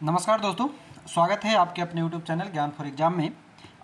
नमस्कार दोस्तों, स्वागत है आपके अपने YouTube चैनल ज्ञान फॉर एग्जाम में।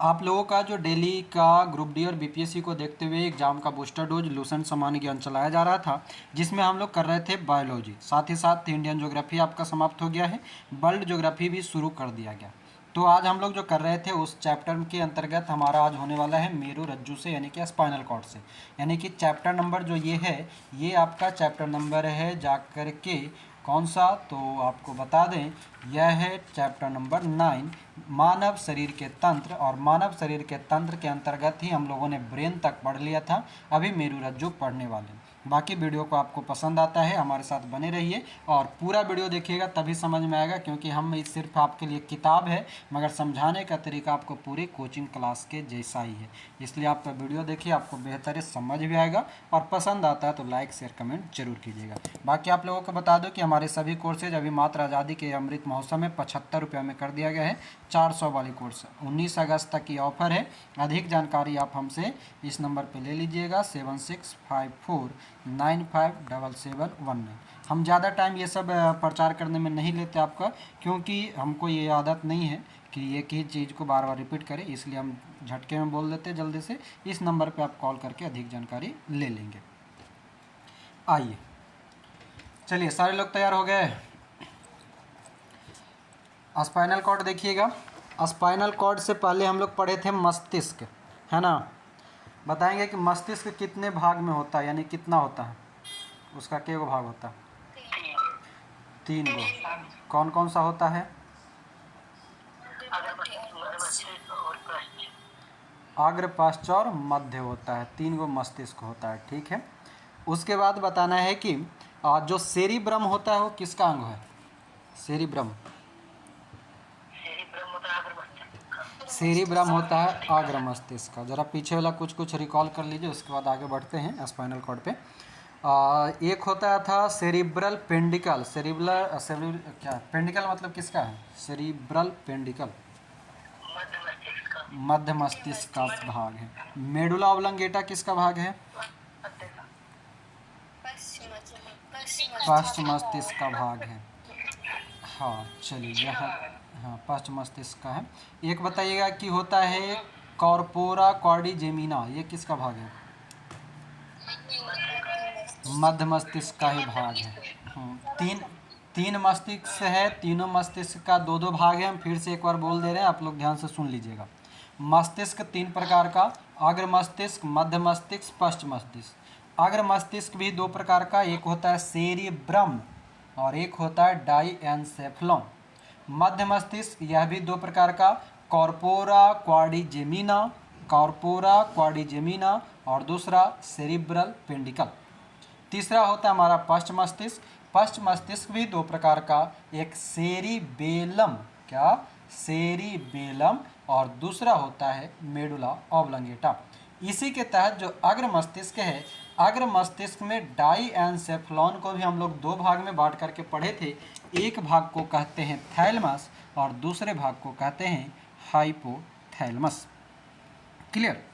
आप लोगों का जो डेली का ग्रुप डी और बीपीएससी को देखते हुए एग्जाम का बूस्टर डोज लूसेंट सामान्य ज्ञान चलाया जा रहा था, जिसमें हम लोग कर रहे थे बायोलॉजी, साथ ही साथ इंडियन ज्योग्राफी आपका समाप्त हो गया है, वर्ल्ड ज्योग्राफी भी शुरू कर दिया गया। तो आज हम लोग जो कर रहे थे उस चैप्टर के अंतर्गत हमारा आज होने वाला है मेरू रज्जु से, यानी कि स्पाइनल कॉर्ड से। यानी कि चैप्टर नंबर जो ये है, ये आपका चैप्टर नंबर है जा कर के कौन सा, तो आपको बता दें यह है चैप्टर नंबर 9, मानव शरीर के तंत्र। और मानव शरीर के तंत्र के अंतर्गत ही हम लोगों ने ब्रेन तक पढ़ लिया था, अभी मेरू रज्जु पढ़ने वाले हैं। बाकी वीडियो को आपको पसंद आता है हमारे साथ बने रहिए और पूरा वीडियो देखिएगा, तभी समझ में आएगा, क्योंकि हम सिर्फ आपके लिए किताब है मगर समझाने का तरीका आपको पूरी कोचिंग क्लास के जैसा ही है। इसलिए आपका वीडियो देखिए, आपको बेहतर समझ भी आएगा और पसंद आता है तो लाइक शेयर कमेंट जरूर कीजिएगा। बाकी आप लोगों को बता दो कि हमारे सभी कोर्सेज अभी मात्र आज़ादी के अमृत महोत्सव में 75 रुपये में कर दिया गया है। 400 वाली कोर्स 19 अगस्त तक की ऑफर है। अधिक जानकारी आप हमसे इस नंबर पर ले लीजिएगा 7654957719। हम ज़्यादा टाइम ये सब प्रचार करने में नहीं लेते आपका, क्योंकि हमको ये आदत नहीं है कि एक ही चीज़ को बार बार रिपीट करें, इसलिए हम झटके में बोल देते हैं जल्दी से। इस नंबर पे आप कॉल करके अधिक जानकारी ले लेंगे। आइए चलिए, सारे लोग तैयार हो गए। स्पाइनल कॉर्ड देखिएगा। स्पाइनल कॉर्ड से पहले हम लोग पढ़े थे मस्तिष्क, है ना। बताएंगे कि मस्तिष्क कितने भाग में होता है, यानी कितना होता है, उसका क्या भाग होता है? 3 गो। कौन कौन सा होता है? अग्र, पश्च और मध्य होता है। 3 गो मस्तिष्क होता है, ठीक है। उसके बाद बताना है कि जो सेरिब्रम होता है वो किसका अंग है? सेरिब्रम सेरिब्रम होता है अग्र मस्तिष्क का। जरा पीछे वाला कुछ कुछ रिकॉल कर लीजिए, उसके बाद आगे बढ़ते हैं स्पाइनल कॉर्ड पे। एक होता था सेरिब्रल पेंडिकल। क्या पेंडिकल मतलब किसका है? सेरिब्रल पेंडिकल मध्य मस्तिष्क का भाग है। मेडुला ऑब्लंगेटा किसका भाग है? पश्च मस्तिष्क का भाग है। हाँ चलिए, यहाँ हाँ पश्च मस्तिष्क का है। एक बताइएगा कि होता है कॉर्पोरा क्वाड्रिजेमिना, ये किसका भाग है? मध्य मस्तिष्क का ही भाग है। तीन मस्तिष्क है, तीनों मस्तिष्क का दो दो भाग है। हम फिर से एक बार बोल दे रहे हैं, आप लोग ध्यान से सुन लीजिएगा। मस्तिष्क 3 प्रकार का, अग्र मस्तिष्क, मध्य मस्तिष्क, पश्च मस्तिष्क। अग्र मस्तिष्क भी 2 प्रकार का, एक होता है सेरिब्रम और एक होता है डाईएन्सेफलॉन। मध्य मस्तिष्क यह भी 2 प्रकार का, कॉर्पोरा क्वाड्रिजेमिना और दूसरा सेरिब्रल पेंडिकल। तीसरा होता है हमारा पश्च मस्तिष्क। पश्च मस्तिष्क भी 2 प्रकार का, एक सेरिबेलम, क्या सेरिबेलम, और दूसरा होता है मेडुला ऑब्लंगेटा। इसी के तहत जो अग्र मस्तिष्क है, अग्र मस्तिष्क में डाईएन्सेफलॉन को भी हम लोग 2 भाग में बांट करके पढ़े थे। एक भाग को कहते हैं थैलमस और दूसरे भाग को कहते हैं हाइपोथैलमस। क्लियर।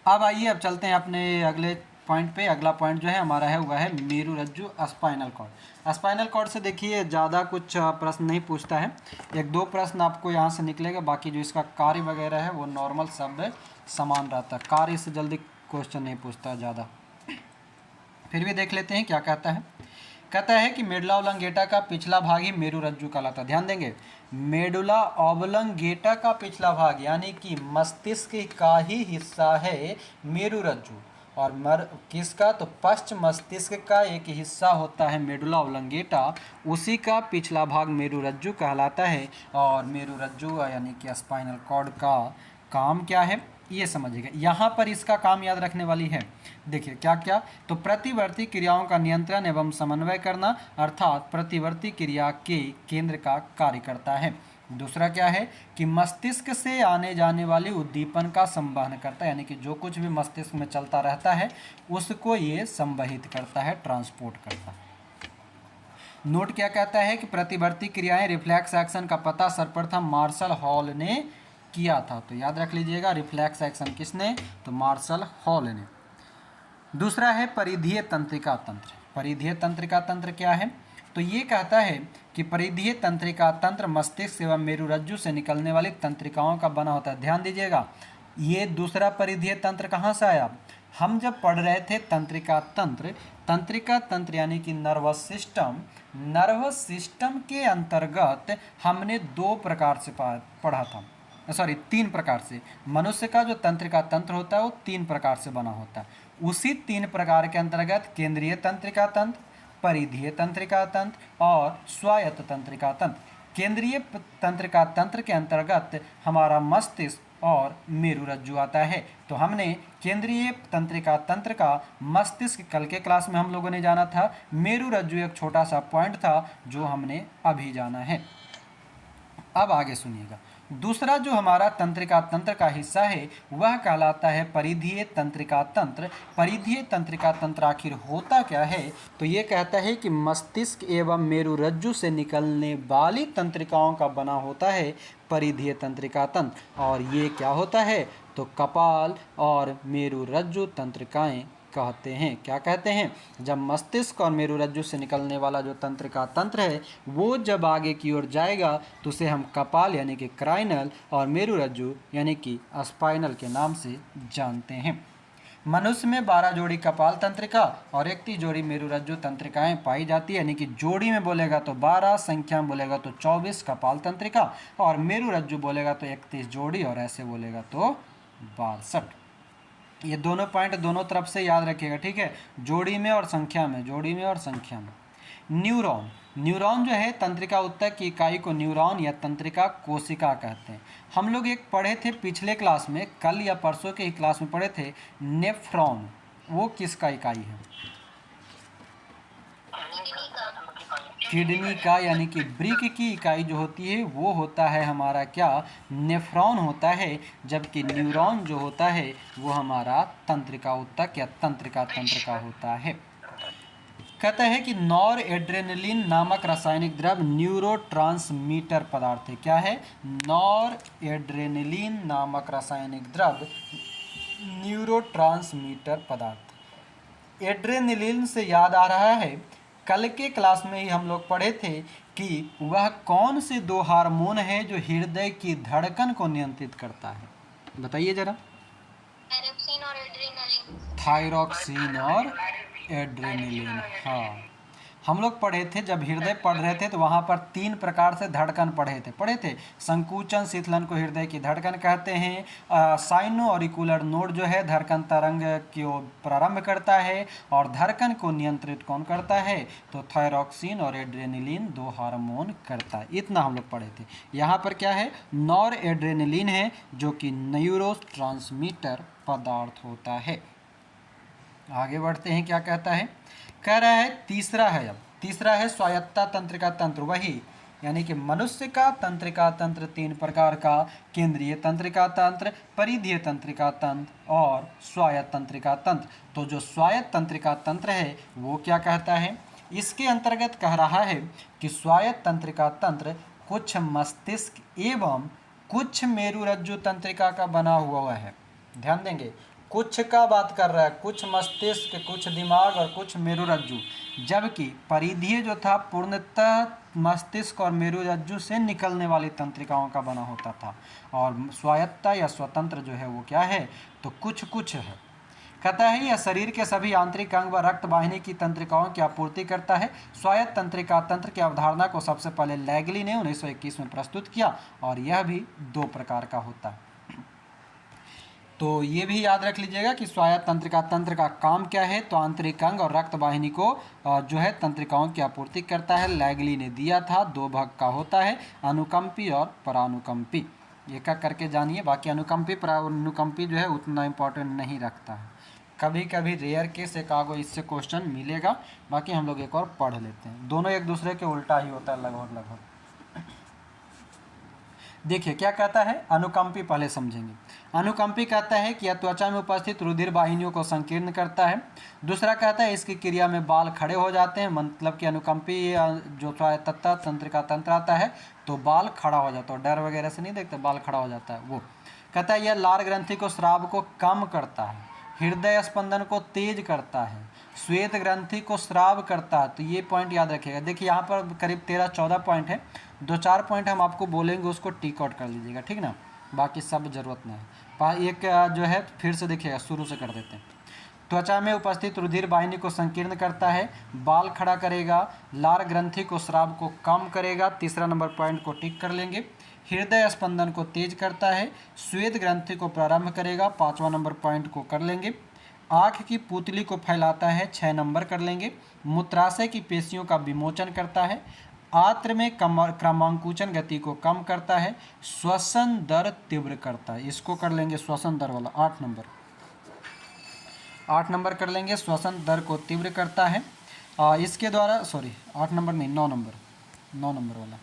अब आइए, अब चलते हैं अपने अगले पॉइंट पे। अगला पॉइंट जो है हमारा है वह है मेरू रज्जु स्पाइनल कॉर्ड। स्पाइनल कॉर्ड से देखिए ज़्यादा कुछ प्रश्न नहीं पूछता है, 1-2 प्रश्न आपको यहाँ से निकलेगा। बाकी जो इसका कार्य वगैरह है वो नॉर्मल सब समान रहता है, कार्य से जल्दी क्वेश्चन नहीं पूछता ज़्यादा। फिर भी देख लेते हैं क्या कहता है। कहता है कि मेडुला ऑब्लंगेटा का पिछला भाग ही मेरू रज्जु कहलाता है। ध्यान देंगे, मेडुला ऑब्लंगेटा का पिछला भाग यानी कि मस्तिष्क का ही हिस्सा है मेरू रज्जु। और किसका? तो पश्च मस्तिष्क का एक हिस्सा होता है मेडुला ऑब्लंगेटा, उसी का पिछला भाग मेरू रज्जु कहलाता है। और मेरू रज्जु यानी कि स्पाइनल कॉर्ड का काम क्या है ये समझिएगा। यहाँ पर इसका काम याद रखने वाली है। देखिए क्या क्या, तो प्रतिवर्ती क्रियाओं का नियंत्रण एवं समन्वय करना, अर्थात प्रतिवर्ती क्रिया के केंद्र का कार्य करता है। दूसरा क्या है कि मस्तिष्क से आने जाने वाली उद्दीपन का संवहन करता है, यानी कि जो कुछ भी मस्तिष्क में चलता रहता है उसको ये संवहित करता है, ट्रांसपोर्ट करता है। नोट क्या कहता है कि प्रतिवर्ती क्रियाएं रिफ्लेक्स एक्शन का पता सर्वप्रथम मार्शल हॉल ने किया था। तो याद रख लीजिएगा, रिफ्लेक्स एक्शन किसने? तो मार्शल हॉल ने। दूसरा है परिधीय तंत्रिका तंत्र। परिधीय तंत्रिका तंत्र क्या है? तो ये कहता है कि परिधीय तंत्रिका तंत्र मस्तिष्क एवं मेरुरज्जु से निकलने वाली तंत्रिकाओं का बना होता है। ध्यान दीजिएगा, ये दूसरा परिधीय तंत्र कहाँ से आया? हम जब पढ़ रहे थे तंत्रिका तंत्र यानी कि नर्वस सिस्टम के अंतर्गत हमने दो प्रकार से पढ़ा था, सॉरी 3 प्रकार से। मनुष्य का जो तंत्रिका तंत्र होता है वो 3 प्रकार से बना होता है। उसी 3 प्रकार के अंतर्गत केंद्रीय तंत्रिका तंत्र, परिधीय तंत्रिका तंत्र और स्वायत्त तंत्रिका तंत्र। केंद्रीय तंत्रिका तंत्र के अंतर्गत हमारा मस्तिष्क और मेरुरज्जु आता है। तो हमने केंद्रीय तंत्रिका तंत्र का मस्तिष्क कल के क्लास में हम लोगों ने जाना था, मेरुरज्जु एक छोटा सा पॉइंट था जो हमने अभी जाना है। अब आगे सुनिएगा, दूसरा जो हमारा तंत्रिका तंत्र का हिस्सा है वह कहलाता है परिधीय तंत्रिका तंत्र। परिधीय तंत्रिका तंत्र आखिर होता क्या है? तो ये कहता है कि मस्तिष्क एवं मेरुरज्जु से निकलने वाली तंत्रिकाओं का बना होता है परिधीय तंत्रिका तंत्र। और ये क्या होता है? तो कपाल और मेरुरज्जु तंत्रिकाएं कहते हैं। क्या कहते हैं? जब मस्तिष्क और मेरुरज्जु से निकलने वाला जो तंत्रिका तंत्र है वो जब आगे की ओर जाएगा तो उसे हम कपाल यानी कि क्राइनल और मेरुरज्जु यानी कि स्पाइनल के नाम से जानते हैं। मनुष्य में 12 जोड़ी कपाल तंत्रिका और 31 जोड़ी मेरुरज्जु तंत्रिकाएं पाई जाती है, यानी कि जोड़ी में बोलेगा तो 12, संख्या में बोलेगा तो 24 कपाल तंत्रिका, और मेरुरज्जु बोलेगा तो 31 जोड़ी, और ऐसे बोलेगा तो 62। ये दोनों पॉइंट दोनों तरफ से याद रखिएगा, ठीक है, जोड़ी में और संख्या में, जोड़ी में और संख्या में। न्यूरॉन जो है तंत्रिका ऊतक की इकाई को न्यूरॉन या तंत्रिका कोशिका कहते हैं। हम लोग एक पढ़े थे पिछले क्लास में, कल या परसों के ही क्लास में पढ़े थे, नेफ्रॉन। वो किसका इकाई है? किडनी का, यानी कि ब्रिक की इकाई जो होती है वो होता है हमारा क्या? नेफ्रॉन होता है। जबकि न्यूरॉन जो होता है वो हमारा तंत्रिका ऊतक या तंत्रिका तंत्र का होता है। कहता है कि नॉर एड्रेनलिन नामक रासायनिक द्रव्य न्यूरोट्रांसमीटर पदार्थ है। क्या है? नॉर एड्रेनलिन नामक रासायनिक द्रव्य न्यूरोट्रांसमीटर पदार्थ। एड्रेनलिन से याद आ रहा है, कल के क्लास में ही हम लोग पढ़े थे कि वह कौन से 2 हार्मोन है जो हृदय की धड़कन को नियंत्रित करता है? बताइए जरा। थायरोक्सिन और एड्रेनलिन। हाँ, हम लोग पढ़े थे, जब हृदय पढ़ रहे थे तो वहाँ पर 3 प्रकार से धड़कन पढ़े थे। संकुचन शीतलन को हृदय की धड़कन कहते हैं। साइनो ऑरिकुलर नोड जो है धड़कन तरंग को प्रारंभ करता है, और धड़कन को नियंत्रित कौन करता है? तो थायरोक्सिन और एड्रेनलिन 2 हार्मोन करता है। इतना हम लोग पढ़े थे। यहाँ पर क्या है? नॉर एड्रेनलिन है जो कि न्यूरोट्रांसमीटर पदार्थ होता है। आगे बढ़ते हैं, क्या कहता है? कह रहा है तीसरा है स्वायत्ता तंत्रिका तंत्र। वही यानी कि मनुष्य का तंत्रिका तंत्र 3 प्रकार का, केंद्रीय तंत्रिका तंत्र, परिधीय तंत्रिका तंत्र और स्वायत्त तंत्रिका तंत्र। तो जो स्वायत्त तंत्रिका तंत्र है वो क्या कहता है? इसके अंतर्गत कह रहा है कि स्वायत्त तंत्रिका तंत्र कुछ मस्तिष्क एवं कुछ मेरुरज्जु तंत्रिका का बना हुआ है। ध्यान देंगे, कुछ का बात कर रहा है, कुछ मस्तिष्क, कुछ दिमाग और कुछ मेरुरज्जु। जबकि परिधीय जो था पूर्णतः मस्तिष्क और मेरुरज्जु से निकलने वाली तंत्रिकाओं का बना होता था, और स्वायत्ता या स्वतंत्र जो है वो क्या है? तो कुछ है। कहता है यह शरीर के सभी आंतरिक अंग व रक्त वाहिनी की तंत्रिकाओं की आपूर्ति करता है। स्वायत्त तंत्रिका तंत्र की अवधारणा को सबसे पहले लैगली ने 1921 में प्रस्तुत किया, और यह भी 2 प्रकार का होता है। तो ये भी याद रख लीजिएगा कि स्वायत्त तंत्रिका तंत्र का काम क्या है? तो आंतरिक अंग और रक्त वाहिनी को जो है तंत्रिकाओं की आपूर्ति करता है। लैगली ने दिया था, 2 भाग का होता है, अनुकंपी और परानुकंपी। एक एक करके जानिए। बाकी अनुकंपी परानुकंपी जो है उतना इम्पोर्टेंट नहीं रखता है, कभी कभी रेयर केस एक आगो इससे क्वेश्चन मिलेगा। बाकी हम लोग एक और पढ़ लेते हैं, दोनों एक दूसरे के उल्टा ही होता है लगभग। देखिए क्या कहता है, अनुकंपी पहले समझेंगे। अनुकंपी कहता है कि यह त्वचा में उपस्थित रुधिर वाहिनियों को संकीर्ण करता है। दूसरा कहता है इसकी क्रिया में बाल खड़े हो जाते हैं, मतलब कि अनुकंपी जो स्वायत्तता तंत्रिका तंत्र आता है तो बाल खड़ा हो जाता है, डर वगैरह से नहीं देखते, बाल खड़ा हो जाता है वो। कहता है यह लार ग्रंथि को स्राव को कम करता है, हृदय स्पंदन को तेज करता है, श्वेत ग्रंथि को स्राव करता है। तो ये पॉइंट याद रखिएगा। देखिए यहाँ पर करीब 13-14 पॉइंट है, 2-4 पॉइंट हम आपको बोलेंगे, उसको टिक आउट कर लीजिएगा, ठीक ना, बाकी सब जरूरत नहीं है। एक जो है फिर से देखिएगा, शुरू से कर देते हैं। त्वचा में उपस्थित रुधिर वाहिनी को संकीर्ण करता है, बाल खड़ा करेगा, लार ग्रंथि को स्राव को कम करेगा, तीसरा नंबर पॉइंट को टिक कर लेंगे। हृदय स्पंदन को तेज करता है, श्वेत ग्रंथि को प्रारंभ करेगा, 5वां नंबर पॉइंट को कर लेंगे। आँख की पुतली को फैलाता है, 6 नंबर कर लेंगे। मूत्राशय की पेशियों का विमोचन करता है, आंत्र में क्रमांकुचन गति को कम करता है, श्वसन दर तीव्र करता है, इसको कर लेंगे श्वसन दर वाला, 8 नंबर कर लेंगे। श्वसन दर को तीव्र करता है। इसके द्वारा 8 नंबर नहीं, 9 नंबर वाला।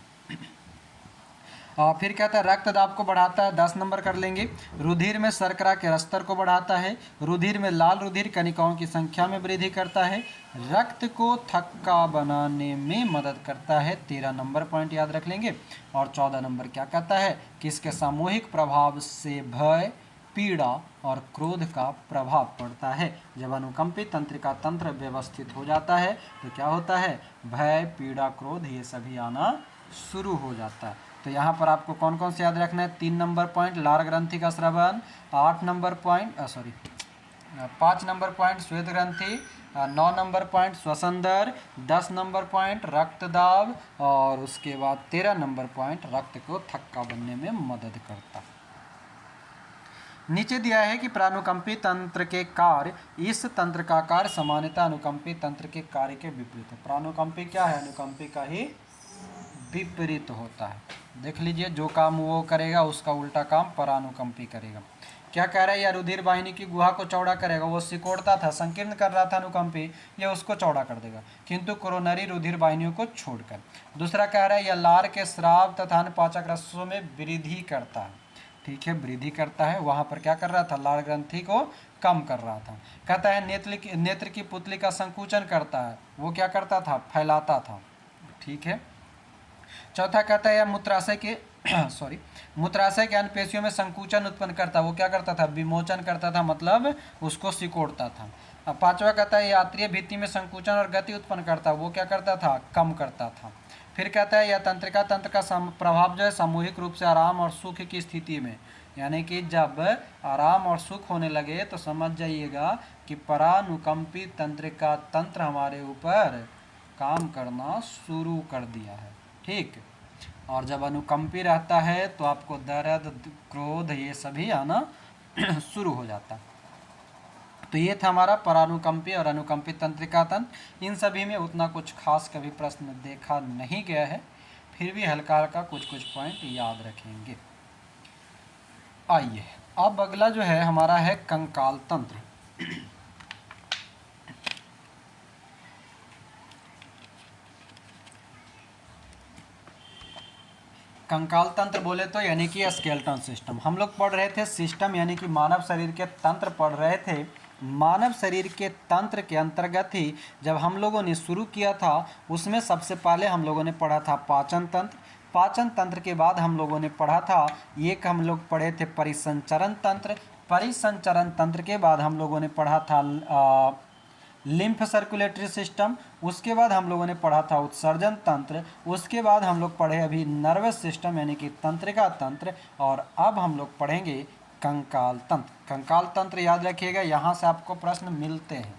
फिर कहता है रक्तदाब को बढ़ाता है, 10 नंबर कर लेंगे। रुधिर में शर्करा के स्तर को बढ़ाता है, रुधिर में लाल रुधिर कणिकाओं की संख्या में वृद्धि करता है, रक्त को थक्का बनाने में मदद करता है, 13 नंबर पॉइंट याद रख लेंगे। और 14 नंबर क्या कहता है कि इसके सामूहिक प्रभाव से भय, पीड़ा और क्रोध का प्रभाव पड़ता है। जब अनुकंपित तंत्रिका तंत्र व्यवस्थित हो जाता है तो क्या होता है, भय, पीड़ा, क्रोध ये सभी आना शुरू हो जाता है। तो यहाँ पर आपको कौन कौन से याद रखना है, 3 नंबर पॉइंट लार ग्रंथि का स्रवन, 5 नंबर पॉइंट श्वेत ग्रंथि, 9 नंबर पॉइंट श्वसन दर, 10 नंबर पॉइंट रक्तदाब और उसके बाद 13 नंबर पॉइंट रक्त को थक्का बनने में मदद करता है। नीचे दिया है कि प्रानुकंपी तंत्र के कार्य, इस तंत्र का कार्य सामान्यतः अनुकंपी तंत्र के कार्य के विपरीत है। प्रानुकंपी क्या है, अनुकंपी का ही विपरीत होता है। देख लीजिए, जो काम वो करेगा उसका उल्टा काम परानुकंपी करेगा। क्या कह रहा है, या रुधिर वाहिनी की गुहा को चौड़ा करेगा, वो सिकोड़ता था, संकीर्ण कर रहा था अनुकंपी, या उसको चौड़ा कर देगा, किंतु कोरोनरी रुधिर वाहिनियों को छोड़कर। दूसरा कह रहा है, यह लार के स्राव तथा पाचक रसों में वृद्धि करता है, ठीक है, वृद्धि करता है। वहाँ पर क्या कर रहा था, लार ग्रंथि को कम कर रहा था। कहता है नेत्र की पुतली का संकुचन करता है, वो क्या करता था, फैलाता था, ठीक है। चौथा कहता है मूत्राशय के मूत्राशय के अन्य पेशियों में संकुचन उत्पन्न करता, वो क्या करता था, विमोचन करता था, मतलब उसको सिकोड़ता था। अब 5वां कहता है यात्रीय भित्ति में संकुचन और गति उत्पन्न करता, वो क्या करता था, कम करता था। फिर कहता है यह तंत्रिका तंत्र का प्रभाव जो है सामूहिक रूप से आराम और सुख की स्थिति में, यानी कि जब आराम और सुख होने लगे तो समझ जाइएगा कि परानुकंपी तंत्रिका तंत्र हमारे ऊपर काम करना शुरू कर दिया है, ठीक। और जब अनुकंपी रहता है तो आपको दर्द, क्रोध ये सभी आना शुरू हो जाता है। तो ये था हमारा परानुकंपी और अनुकंपी तंत्रिका तंत्र। इन सभी में उतना कुछ खास कभी प्रश्न देखा नहीं गया है, फिर भी हल्का हल्का कुछ पॉइंट याद रखेंगे। आइए अब अगला जो है हमारा है कंकाल तंत्र। कंकाल तंत्र बोले तो यानी कि स्केलेटन सिस्टम। हम लोग पढ़ रहे थे सिस्टम यानी कि मानव शरीर के तंत्र पढ़ रहे थे। मानव शरीर के तंत्र के अंतर्गत ही जब हम लोगों ने शुरू किया था उसमें सबसे पहले हम लोगों ने पढ़ा था पाचन तंत्र। पाचन तंत्र के बाद हम लोगों ने पढ़ा था एक हम लोग पढ़े थे परिसंचरण तंत्र। परिसंचरण तंत्र के बाद हम लोगों ने पढ़ा था लिम्फ सर्कुलेटरी सिस्टम। उसके बाद हम लोगों ने पढ़ा था उत्सर्जन तंत्र। उसके बाद हम लोग पढ़े अभी नर्वस सिस्टम यानी कि तंत्रिका तंत्र। और अब हम लोग पढ़ेंगे कंकाल तंत्र। कंकाल तंत्र याद रखिएगा, यहाँ से आपको प्रश्न मिलते हैं,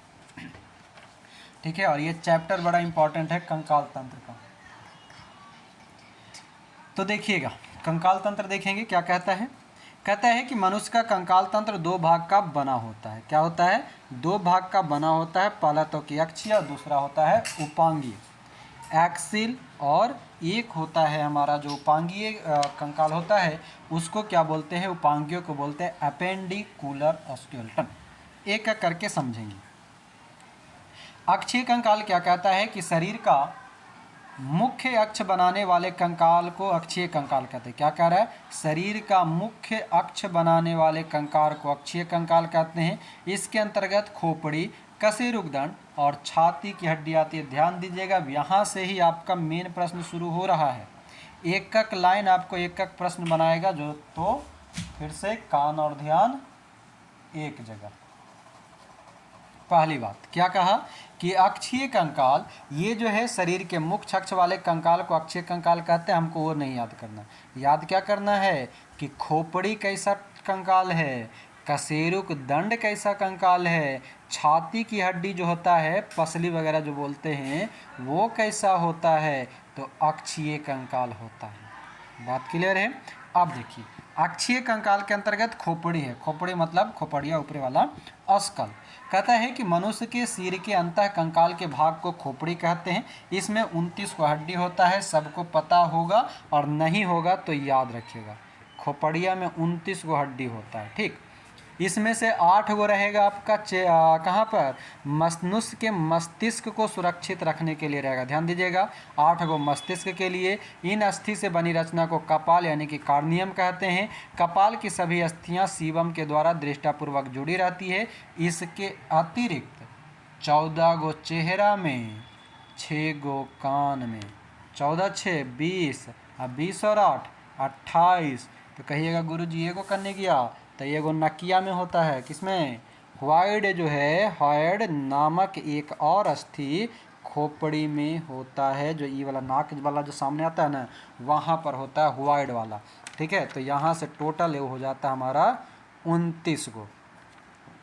ठीक है। और ये चैप्टर बड़ा इंपॉर्टेंट है कंकाल तंत्र का। तो देखिएगा कंकाल तंत्र देखेंगे क्या कहता है। कहता है कि मनुष्य का कंकाल तंत्र 2 भाग का बना होता है। क्या होता है, 2 भाग का बना होता है। पहला तो कि अक्षीय और दूसरा होता है उपांगीय, एक्सिल। और एक होता है हमारा जो उपांगीय कंकाल होता है उसको क्या बोलते हैं, उपांगीय को बोलते हैं एपेंडिकुलर स्केलेटन। एक एक करके समझेंगे। अक्षीय कंकाल क्या कहता है कि शरीर का मुख्य अक्ष बनाने वाले कंकाल को अक्षीय कंकाल कहते हैं। क्या कह रहा है, शरीर का मुख्य अक्ष बनाने वाले कंकाल को अक्षीय कंकाल कहते हैं। इसके अंतर्गत खोपड़ी, कशेरुकदंड और छाती की हड्डी आती है। ध्यान दीजिएगा, यहाँ से ही आपका मेन प्रश्न शुरू हो रहा है। एक एक लाइन आपको एक एक प्रश्न बनाएगा जो, तो फिर से कान और ध्यान एक जगह। पहली बात क्या कहा कि अक्षीय कंकाल, ये जो है शरीर के मुख्य अक्ष वाले कंकाल को अक्षीय कंकाल कहते हैं। हमको वो नहीं याद करना, याद क्या करना है कि खोपड़ी कैसा कंकाल है, कशेरुक दंड कैसा कंकाल है, छाती की हड्डी जो होता है पसली वगैरह जो बोलते हैं वो कैसा होता है, तो अक्षीय कंकाल होता है। बात क्लियर है। अब देखिए अक्षीय कंकाल के अंतर्गत खोपड़ी है, खोपड़ी मतलब खोपड़िया ऊपरी वाला अस्कल। कहता है कि मनुष्य के सिर के अंतः कंकाल के भाग को खोपड़ी कहते हैं। इसमें 29 को हड्डी होता है, सबको पता होगा, और नहीं होगा तो याद रखिएगा, खोपड़िया में 29 को हड्डी होता है। ठीक, इसमें से 8 गो रहेगा आपका कहाँ पर, मनुष्य के मस्तिष्क को सुरक्षित रखने के लिए रहेगा। ध्यान दीजिएगा, 8 गो मस्तिष्क के लिए। इन अस्थि से बनी रचना को कपाल यानी कि कार्नियम कहते हैं। कपाल की सभी अस्थियां सीबम के द्वारा दृष्टापूर्वक जुड़ी रहती है। इसके अतिरिक्त 14 गो चेहरा में, 6 गो कान में, 14 6 20, अब 20 और 8 28। तो कहिएगा गुरुजी ये को करने किया, तो ये गो नकिया में होता है। किसमें, ह्वाइड जो है, हॉयड नामक एक और अस्थि खोपड़ी में होता है, जो ई वाला नाक वाला जो सामने आता है ना, वहाँ पर होता है ह्वाइड वाला। ठीक है, तो यहाँ से टोटल हो जाता है हमारा 29 गो।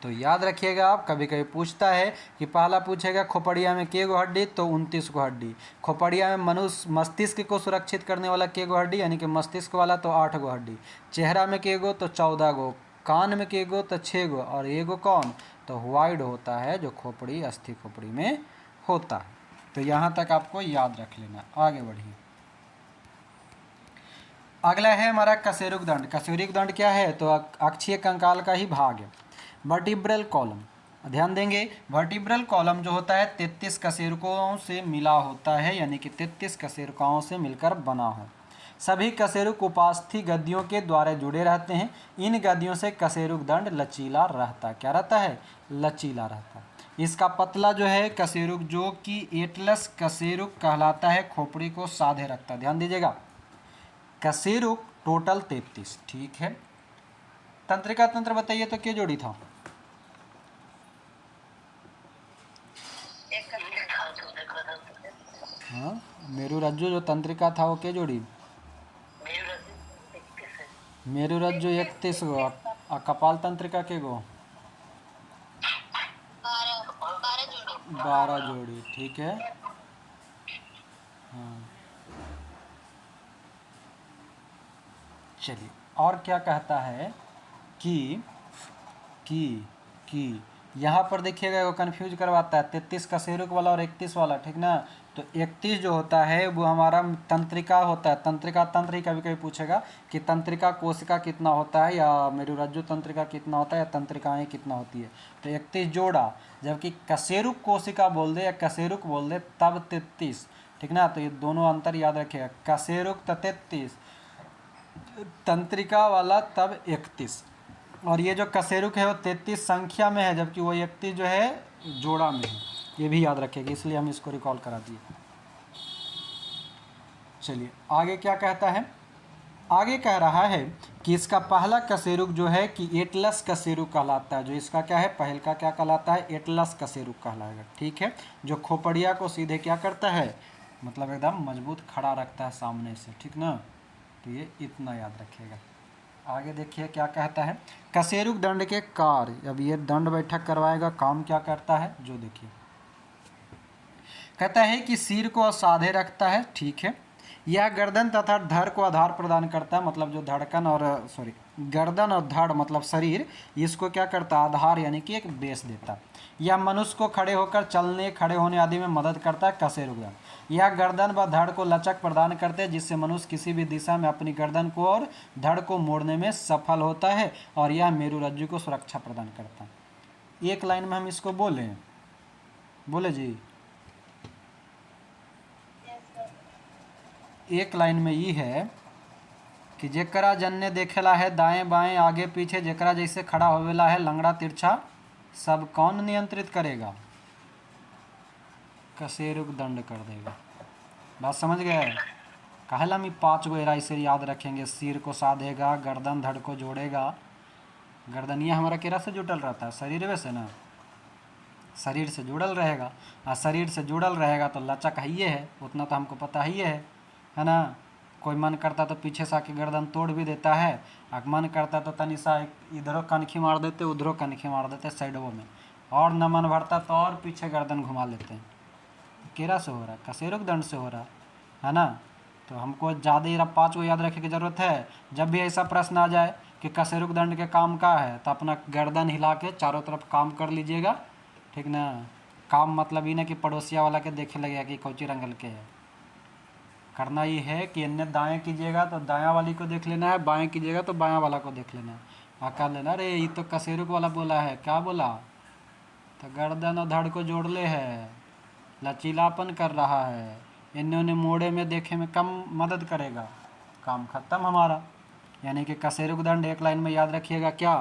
तो याद रखिएगा आप, कभी कभी पूछता है कि पहला पूछेगा खोपड़िया में के गो हड्डी, तो 29 गो हड्डी। खोपड़िया में मनुष्य मस्तिष्क को सुरक्षित करने वाला के गो हड्डी यानी कि मस्तिष्क वाला, तो 8 गो हड्डी। चेहरा में के गो, तो 14 गो। कान में के गो, तो 6 गो। और ये गो कौन, तो ह्वाइड होता है जो खोपड़ी अस्थि खोपड़ी में होता है। तो यहाँ तक आपको याद रख लेना। आगे बढ़िए, अगला है हमारा कशेरुक दंड। कशेरुक दंड क्या है, तो अक्षीय कंकाल का ही भाग है। वर्टिब्रल कॉलम, ध्यान देंगे, वर्टिब्रल कॉलम जो होता है 33 कशेरुकों से मिला होता है, यानी कि 33 कशेरुकाओं से मिलकर बना है। सभी कशेरुक उपास्थि गद्दियों के द्वारा जुड़े रहते हैं। इन गद्दियों से कशेरुक दंड लचीला रहता है। क्या रहता है, लचीला रहता है। इसका पतला जो है कशेरुक, जो कि एटलस कशेरुक कहलाता है, खोपड़ी को साधे रखता है। ध्यान दीजिएगा, कशेरुक टोटल 33। ठीक है, तंत्रिका तंत्र बताइए तो क्या जोड़ी था, हाँ मेरु रज्जु जो तंत्रिका था वो क्या जोड़ी, मेरु रज्जु 31 गो, आ कपाल तंत्रिका के गो, 12 जोड़ी। ठीक है, हाँ चलिए, और क्या कहता है कि कि यहाँ पर देखिएगा वो कन्फ्यूज करवाता है, 33 कशेरुक वाला और 31 वाला। ठीक ना, तो 31 जो होता है वो हमारा तंत्रिका होता है। तंत्रिका तंत्र ही कभी कभी पूछेगा कि तंत्रिका कोशिका कितना होता है, या मेरुरज्जु तंत्रिका कितना होता है, या तंत्रिकाएँ कितना होती है, तो 31 जोड़ा। जबकि कशेरुक कोशिका बोल दे या कशेरुक बोल दे तब 33। ठीक ना, तो ये दोनों अंतर याद रखिएगा, कशेरुक तो 33, तंत्रिका वाला तब 31। और ये जो कशेरुक है वो 33 संख्या में है, जबकि वो 31 जो है जोड़ा में है। ये भी याद रखेगी, इसलिए हम इसको रिकॉल करा दिए। चलिए आगे क्या कहता है, आगे कह रहा है कि इसका पहला कशेरुक जो है कि एटलस कशेरुक कहलाता है। जो इसका क्या है, पहल का क्या कहलाता है, एटलस कशेरुक कहलाएगा। ठीक है, जो खोपड़िया को सीधे क्या करता है, मतलब एकदम मजबूत खड़ा रखता है सामने से। ठीक ना, तो ये इतना याद रखिएगा। आगे देखिए क्या कहता है, कशेरुक दंड के कार्य। अब ये दंड बैठक करवाएगा, काम क्या करता है जो देखिए, कहता है कि सिर को साधे रखता है। ठीक है, यह गर्दन तथा धड़ को आधार प्रदान करता है, मतलब जो धड़कन और गर्दन और धड़ मतलब शरीर, इसको क्या करता है, आधार यानी कि एक बेस देता है। यह मनुष्य को खड़े होकर चलने, खड़े होने आदि में मदद करता है, कशेरुक दंड। यह गर्दन व धड़ को लचक प्रदान करते हैं, जिससे मनुष्य किसी भी दिशा में अपनी गर्दन को और धड़ को मोड़ने में सफल होता है, और यह मेरुरज्जु को सुरक्षा प्रदान करता है। एक लाइन में हम इसको बोले जी, एक लाइन में ये है कि जेकरा जन्ने देखेला है दाएं बाएं आगे पीछे, जेकरा जैसे खड़ा होवेला है लंगड़ा तिरछा, सब कौन नियंत्रित करेगा, कशेरुक दंड कर देगा। बात समझ गए, काहेला हम 5 गो एरा इसे याद रखेंगे, सिर को साधेगा, गर्दन धड़ को जोड़ेगा। गर्दनिया हमारा केरा से जुटल रहता है, शरीर से ना, शरीर से जुड़ल रहेगा, और शरीर से जुड़ल रहेगा तो लचक ही है, उतना तो हमको पता ही है ना। कोई मन करता तो पीछे से आके गर्दन तोड़ भी देता है, और मन करता तो तनी सा इधरों कनखी मार देते, उधरों कनखी मार देते साइडों में, और न मन भरता तो और पीछे गर्दन घुमा लेते हैं। केरा से हो रहा है, कशेरुक दंड से हो रहा है ना। तो हमको ज़्यादा ही 5 को याद रखने की ज़रूरत है। जब भी ऐसा प्रश्न आ जाए कि कशेरुक दंड के काम का है, तो अपना गर्दन हिला के चारों तरफ काम कर लीजिएगा, ठीक ना। काम मतलब ये ना कि पड़ोसिया वाला के देखे लगेगा कि कौची रंगल के है। करना ये है कि इन्हें दाएं कीजिएगा तो दायां वाली को देख लेना है, बाएं कीजिएगा तो बायां वाला को देख लेना है, कह लेना अरे ये तो कशेरुक वाला बोला है, क्या बोला, तो गर्दन और धड़ को जोड़ ले है, लचीलापन कर रहा है, इन्होंने मोड़े में देखे में कम मदद करेगा, काम खत्म हमारा। यानी कि कशेरुक दंड एक लाइन में याद रखिएगा क्या,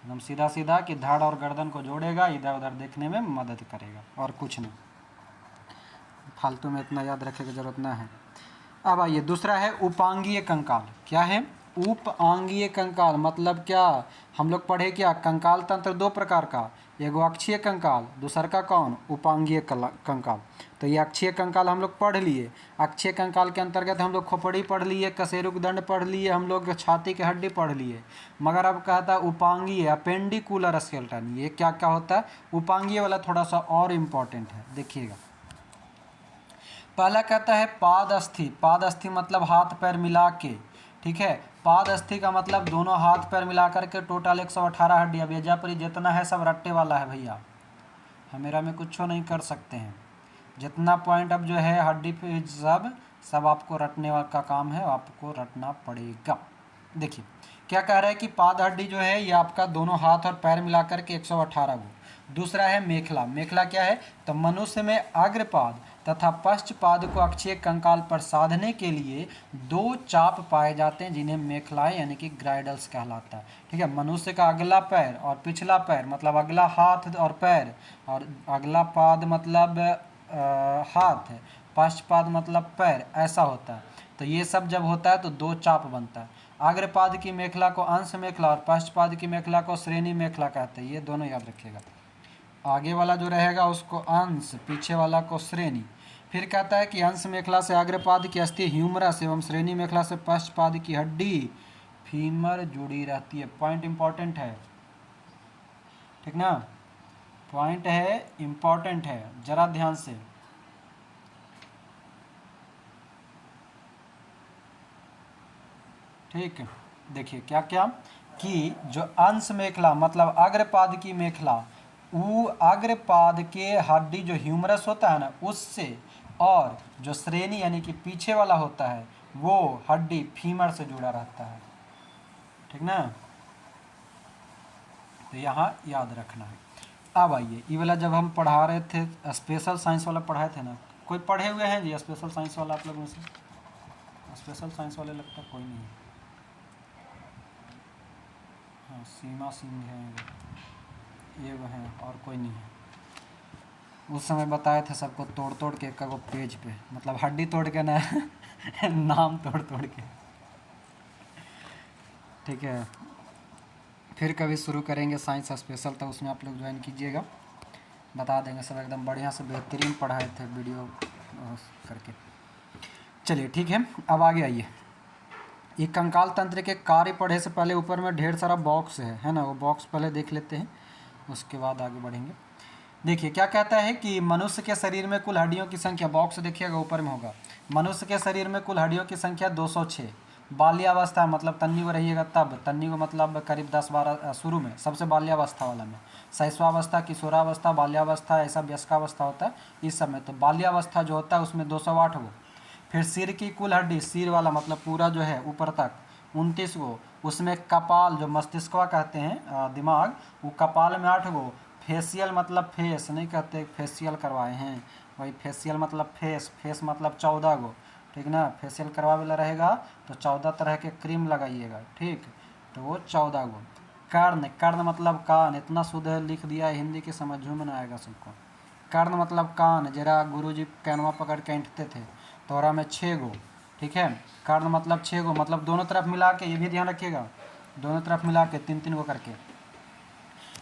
एकदम सीधा सीधा कि धड़ और गर्दन को जोड़ेगा, इधर उधर देखने में मदद करेगा, और कुछ नहीं। फालतू में इतना याद रखने की जरूरत ना है। अब आइए दूसरा है उपांगीय कंकाल। क्या है उपांगीय कंकाल, मतलब क्या, हम लोग पढ़े क्या, कंकाल तंत्र 2 प्रकार का, एगो अक्षीय कंकाल, दूसर का कौन, उपांगीय कंकाल। तो ये अक्षीय कंकाल हम लोग पढ़ लिए। अक्षीय कंकाल के अंतर्गत हम लोग खोपड़ी पढ़ लिए, कशेरुक दंड पढ़ लिए, हम लोग छाती की हड्डी पढ़ लिए। मगर अब कहता है उपांगीय अपेंडिकुलर स्केलेटन, ये क्या क्या होता है, उपांगीय वाला थोड़ा सा और इम्पोर्टेंट है, देखिएगा। पहला कहता है पादस्थि, पादस्थि मतलब हाथ पैर मिला के, ठीक है। पादस्थि का मतलब दोनों हाथ पैर मिला करके टोटल 118 हड्डी। अब एजा पर जितना है सब रट्टे वाला है भैया, हमेरा में कुछ नहीं कर सकते हैं। जितना पॉइंट अब जो है हड्डी पे सब आपको रटने का काम है, आपको रटना पड़ेगा। देखिए क्या कह रहा है कि पाद हड्डी जो है ये आपका दोनों हाथ और पैर मिलाकर के 118 गो। दूसरा है मेखला, मेखला क्या है, तो मनुष्य में अग्रपाद तथा पश्चपाद को अक्षीय कंकाल पर साधने के लिए 2 चाप पाए जाते हैं, जिन्हें मेखलाएं यानी कि ग्राइडल्स कहलाता है, ठीक है। मनुष्य का अगला पैर और पिछला पैर मतलब अगला हाथ और पैर, और अगला पाद मतलब हाथ, पश्चपाद मतलब पैर, ऐसा होता है। तो ये सब जब होता है तो 2 चाप बनता है। अग्रपाद की मेखला को अंश मेखला और पश्चपाद की मेखला को श्रेणी मेखला कहते हैं, ये दोनों याद रखिएगा। आगे वाला जो रहेगा उसको अंश, पीछे वाला को श्रेणी। फिर कहता है कि अंश मेखला से अग्रपाद की अस्थि ह्यूमरस एवं श्रेणी मेखला से पश्चपाद की हड्डी फीमर जुड़ी रहती है। पॉइंट इंपॉर्टेंट है, ठीक ना, पॉइंट है इंपॉर्टेंट है, जरा ध्यान से। ठीक, देखिए क्या क्या कि जो अंश मेखला मतलब अग्रपाद की मेखला, वो अग्रपाद के हड्डी जो ह्यूमरस होता है ना उससे, और जो श्रेणी यानी कि पीछे वाला होता है वो हड्डी फीमर से जुड़ा रहता है, ठीक ना। तो यहाँ याद रखना है। अब आइए ये वाला जब हम पढ़ा रहे थे स्पेशल साइंस वाला पढ़ाए थे ना, कोई पढ़े हुए हैं जी स्पेशल साइंस वाला आप लोग में से? स्पेशल साइंस वाले लगता कोई नहीं है। हाँ सीमा सिंह है, ये वो हैं, और कोई नहीं है। उस समय बताए थे सबको तोड़ तोड़ के एक पेज पे, मतलब हड्डी तोड़ के ना नाम तोड़ तोड़ के, ठीक है। फिर कभी शुरू करेंगे साइंस स्पेशल, तो उसमें आप लोग ज्वाइन कीजिएगा, बता देंगे सब एकदम बढ़िया से बेहतरीन पढ़ाए थे वीडियो करके। चलिए ठीक है, अब आगे आइए। ये कंकाल तंत्र के कार्य पढ़े से पहले ऊपर में ढेर सारा बॉक्स है ना, वो बॉक्स पहले देख लेते हैं, उसके बाद आगे बढ़ेंगे। देखिए क्या कहता है कि मनुष्य के शरीर में कुल हड्डियों की संख्या, बॉक्स देखिएगा ऊपर में होगा, मनुष्य के शरीर में कुल हड्डियों की संख्या 206। बाल्यावस्था मतलब तन्नी को रहिएगा तब, तन्नी को मतलब करीब 10-12 शुरू में सबसे बाल्यावस्था वाला में, शैशवावस्था, किशोरावस्था, बाल्यावस्था, ऐसा वयस्कावस्था होता है इस समय। तो बाल्यावस्था जो होता है उसमें 208 गो। फिर सिर की कुल हड्डी, सिर वाला मतलब पूरा जो है ऊपर तक 29 गो। उसमें कपाल जो मस्तिष्कवा कहते हैं दिमाग, वो कपाल में 8 गो। फेशियल मतलब फेस नहीं कहते, फेशियल करवाए हैं, वही फेशियल मतलब फेस, फेस मतलब 14 गो, ठीक ना। फेशियल करवावे ला रहेगा तो 14 तरह के क्रीम लगाइएगा, ठीक, तो वो 14 गो। कर्ण, कर्ण मतलब कान, इतना शुद्ध लिख दिया है हिंदी के समझ में आएगा सबको। कर्ण मतलब कान, जरा गुरुजी कैनवा पकड़ के ऐंठते थे, तोरा में 6 गो, ठीक है। कर्ण मतलब 6 गो, मतलब दोनों तरफ मिला के, ये भी ध्यान रखिएगा, दोनों तरफ मिला के 3-3 गो करके।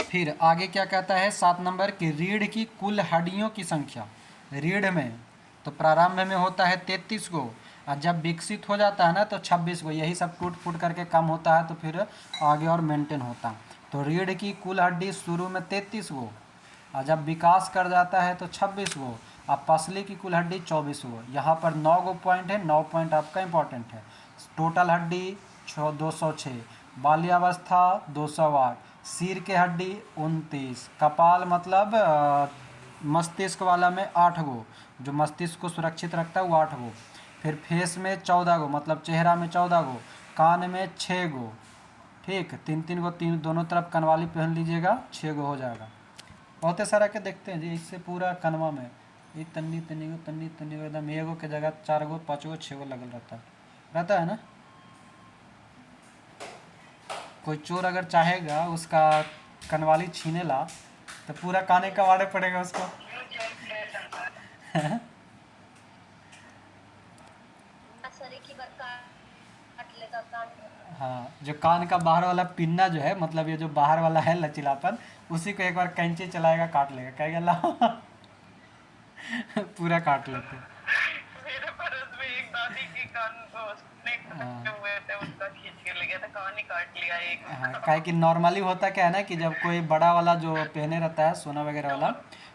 फिर आगे क्या कहता है 7 नंबर की रीढ़ की कुल हड्डियों की संख्या। रीढ़ में तो प्रारंभ में होता है 33 गो, और जब विकसित हो जाता है ना तो 26 गो। यही सब टूट फूट करके कम होता है तो फिर आगे और मेंटेन होता है। तो रीढ़ की कुल हड्डी शुरू में 33 गो, और जब विकास कर जाता है तो 26 गो। अब पसली की कुल हड्डी 24 गो। यहाँ पर 9 गो पॉइंट है, 9 पॉइंट आपका इंपॉर्टेंट है। टोटल हड्डी 206, बाल्यावस्था 208, सिर के हड्डी 29, कपाल मतलब मस्तिष्क वाला में 8 गो, जो मस्तिष्क को सुरक्षित रखता है वो 8 गो। फिर फेस में 14 गो, मतलब चेहरा में 14 गो, कान में 6 गो, ठीक, 3 3 गो, तीन दोनों तरफ कनवाली पहन लीजिएगा, 6 गो हो जाएगा। बहुत सारा के देखते हैं जी, इससे पूरा कनवा में ये तन्नी तन्नी गो तन्नी तन्नी गो एकदम एगो के जगह 4 गो 5 गो 6 गो लगल रहता है ना। कोई चोर अगर चाहेगा उसका कनवाली छीने ला तो पूरा काने का वाड़े पड़ेगा उसको। हाँ, जो कान का बाहर वाला पिन्ना जो है, मतलब ये जो बाहर वाला है लचीलापन, उसी को एक बार कैंची चलाएगा काट लेगा, कहेगा ला पूरा काट लेते। मेरे पड़ोस में एक दादी के कान को स्नेक हुए थे, उसका खींच के ले गया था, कान ही काट लिया एक। हाँ, काहे कि नॉर्मली होता क्या है ना कि जब कोई बड़ा वाला जो पहने रहता है सोना वगैरह वाला,